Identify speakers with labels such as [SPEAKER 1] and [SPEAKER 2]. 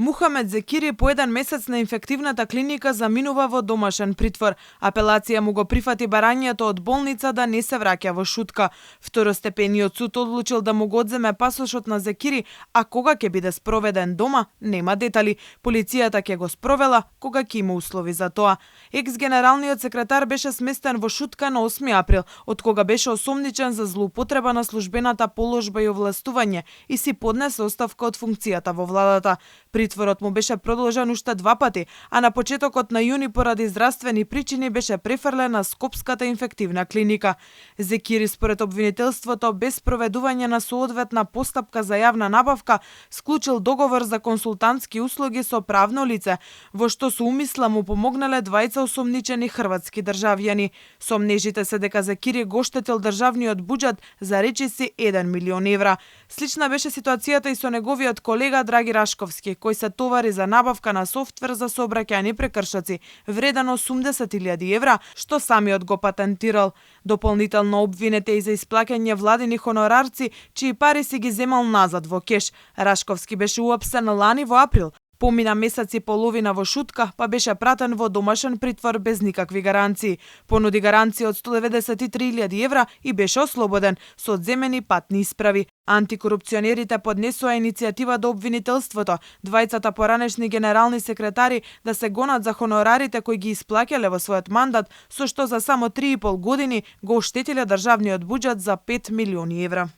[SPEAKER 1] Мухамед Зекири по 1 месец на инфективната клиника заминува во домашен притвор. Апелација му го прифати барањето од болница да не се враќа во Шутка. Второстепениот суд одлучил да му го одземе пасошот на Зекири, а кога ќе биде спроведен дома, нема детали. Полицијата ќе го спровела кога ќе има услови за тоа. Екс-генералниот секретар беше сместен во Шутка на 8 април, од кога беше осомничен за злоупотреба на службената положба и овластување и си поднесе оставка од функцијата во владата. Притворот му беше продолжен уште 2 пати, а на почетокот на јуни поради здравствени причини беше префрлен на Скопската инфективна клиника. Зекири според обвинителството без проведување на соодветна постапка за јавна набавка склучил договор за консултантски услуги со правно лице, во што со умисла му помогнале двајца осомничени хрватски државјани. Сомнежите се дека Зекири го оштетил државниот буџет за речиси 1 милион евра. Слична беше ситуацијата и со неговиот колега Драги Рашковски, кој се товари за набавка на софтвер за сообраќајни прекршоци, вреден 80.000 евра, што самиот го патентирал. Дополнително обвинете и за исплаќање владини хонорарци, чии пари си ги земал назад во кеш. Рашковски беше уапсен лани во април. Помина месец и половина во Шутка, па беше пратен во домашен притвор без никакви гаранции. Понуди гаранција од 193.000 евра и беше ослободен со одземени патни исправи. Антикорупционерите поднесоа иницијатива до обвинителството, двајцата поранешни генерални секретари да се гонат за хонорарите кои ги исплаќале во својот мандат, со што за само 3,5 години го оштетиле државниот буџет за 5 милиони евра.